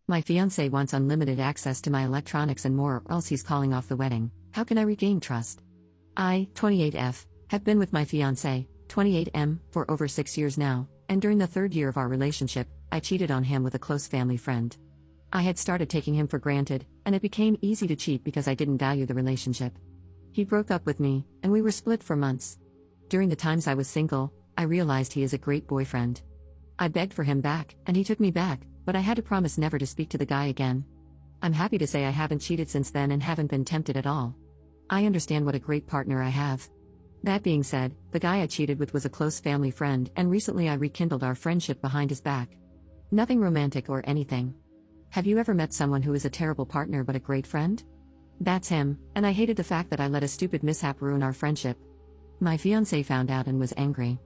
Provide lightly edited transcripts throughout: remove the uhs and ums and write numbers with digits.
My fiancé wants unlimited access to my electronics and more, or else he's calling off the wedding. How can I regain trust? I, 28F, have been with my fiancé, 28M, for over 6 years now, and during the third year of our relationship, I cheated on him with a close family friend. I had started taking him for granted, and it became easy to cheat because I didn't value the relationship. He broke up with me, and we were split for months. During the times I was single, I realized he is a great boyfriend. I begged for him back, and he took me back, but I had to promise never to speak to the guy again. I'm happy to say I haven't cheated since then and haven't been tempted at all. I understand what a great partner I have. That being said, the guy I cheated with was a close family friend, and recently I rekindled our friendship behind his back. Nothing romantic or anything. Have you ever met someone who is a terrible partner but a great friend? That's him, and I hated the fact that I let a stupid mishap ruin our friendship. My fiancé found out and was angry.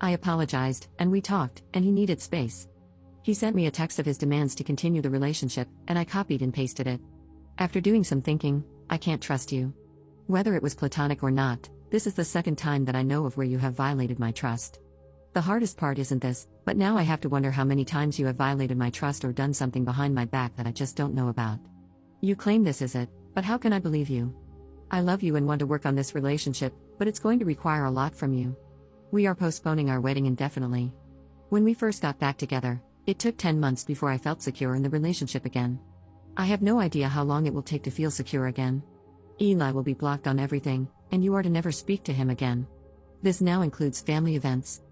I apologized, and we talked, and he needed space. He sent me a text of his demands to continue the relationship, and I copied and pasted it. After doing some thinking, I can't trust you. Whether it was platonic or not, this is the second time that I know of where you have violated my trust. The hardest part isn't this, but now I have to wonder how many times you have violated my trust or done something behind my back that I just don't know about. You claim this is it, but how can I believe you? I love you and want to work on this relationship, but it's going to require a lot from you. We are postponing our wedding indefinitely. When we first got back together, it took 10 months before I felt secure in the relationship again. I have no idea how long it will take to feel secure again. Eli will be blocked on everything, and you are to never speak to him again. This now includes family events.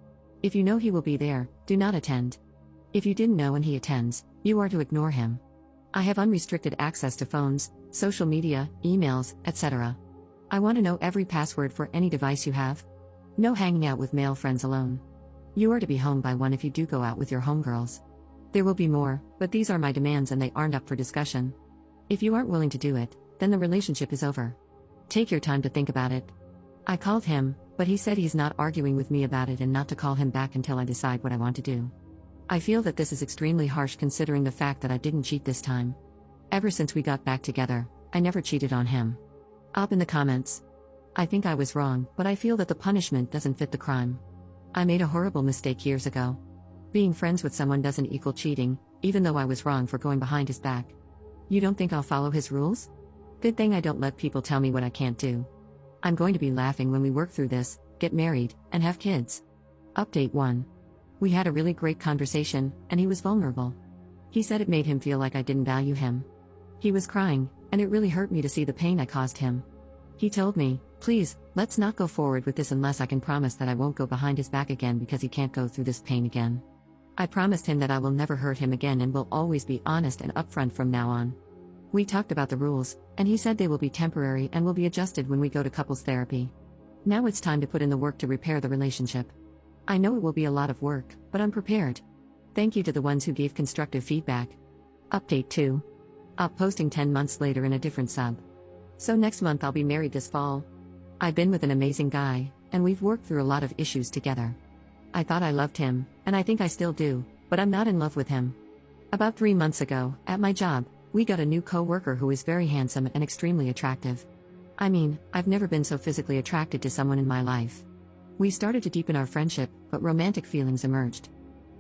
If you know he will be there, do not attend. If you didn't know and he attends, you are to ignore him. I have unrestricted access to phones, social media, emails, etc. I want to know every password for any device you have. No hanging out with male friends alone. You are to be home by 1 if you do go out with your homegirls. There will be more, but these are my demands and they aren't up for discussion. If you aren't willing to do it, then the relationship is over. Take your time to think about it. I called him, but he said he's not arguing with me about it and not to call him back until I decide what I want to do. I feel that this is extremely harsh considering the fact that I didn't cheat this time. Ever since we got back together, I never cheated on him. Up in the comments. I think I was wrong, but I feel that the punishment doesn't fit the crime. I made a horrible mistake years ago. Being friends with someone doesn't equal cheating, even though I was wrong for going behind his back. You don't think I'll follow his rules? Good thing I don't let people tell me what I can't do. I'm going to be laughing when we work through this, get married, and have kids. Update 1. We had a really great conversation, and he was vulnerable. He said it made him feel like I didn't value him. He was crying, and it really hurt me to see the pain I caused him. He told me, please, let's not go forward with this unless I can promise that I won't go behind his back again because he can't go through this pain again. I promised him that I will never hurt him again and will always be honest and upfront from now on. We talked about the rules, and he said they will be temporary and will be adjusted when we go to couples therapy. Now it's time to put in the work to repair the relationship. I know it will be a lot of work, but I'm prepared. Thank you to the ones who gave constructive feedback. Update 2. Up posting 10 months later in a different sub. So next month I'll be married this fall. I've been with an amazing guy, and we've worked through a lot of issues together. I thought I loved him, and I think I still do, but I'm not in love with him. About 3 months ago, at my job, we got a new co-worker who is very handsome and extremely attractive. I mean, I've never been so physically attracted to someone in my life. We started to deepen our friendship, but romantic feelings emerged.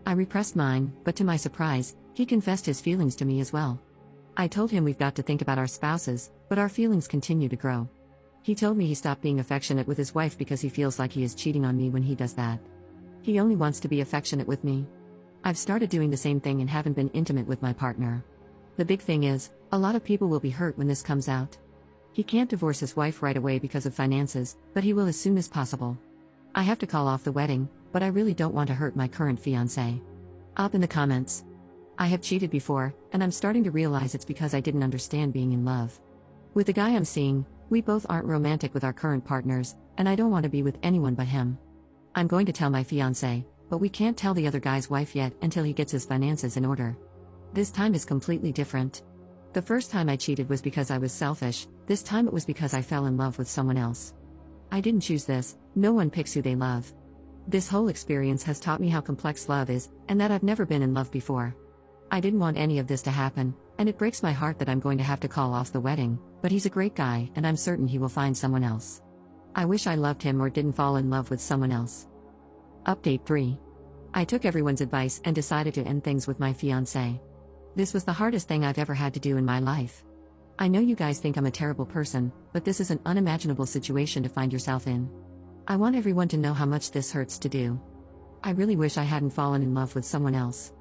I repressed mine, but to my surprise, he confessed his feelings to me as well. I told him we've got to think about our spouses, but our feelings continue to grow. He told me he stopped being affectionate with his wife because he feels like he is cheating on me when he does that. He only wants to be affectionate with me. I've started doing the same thing and haven't been intimate with my partner. The big thing is, a lot of people will be hurt when this comes out. He can't divorce his wife right away because of finances, but he will as soon as possible. I have to call off the wedding, but I really don't want to hurt my current fiancé. Up in the comments. I have cheated before, and I'm starting to realize it's because I didn't understand being in love. With the guy I'm seeing, we both aren't romantic with our current partners, and I don't want to be with anyone but him. I'm going to tell my fiancé, but we can't tell the other guy's wife yet until he gets his finances in order. This time is completely different. The first time I cheated was because I was selfish, this time it was because I fell in love with someone else. I didn't choose this, no one picks who they love. This whole experience has taught me how complex love is, and that I've never been in love before. I didn't want any of this to happen, and it breaks my heart that I'm going to have to call off the wedding, but he's a great guy and I'm certain he will find someone else. I wish I loved him or didn't fall in love with someone else. Update 3. I took everyone's advice and decided to end things with my fiancé. This was the hardest thing I've ever had to do in my life. I know you guys think I'm a terrible person, but this is an unimaginable situation to find yourself in. I want everyone to know how much this hurts to do. I really wish I hadn't fallen in love with someone else.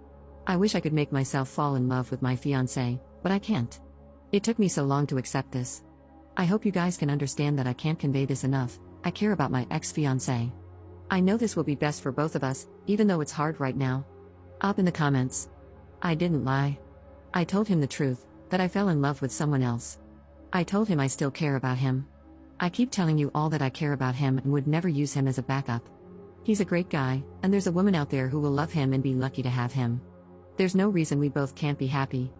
I wish I could make myself fall in love with my fiancé, but I can't. It took me so long to accept this. I hope you guys can understand that I can't convey this enough. I care about my ex-fiancé. I know this will be best for both of us, even though it's hard right now. Up in the comments. I didn't lie. I told him the truth, that I fell in love with someone else. I told him I still care about him. I keep telling you all that I care about him and would never use him as a backup. He's a great guy, and there's a woman out there who will love him and be lucky to have him. There's no reason we both can't be happy.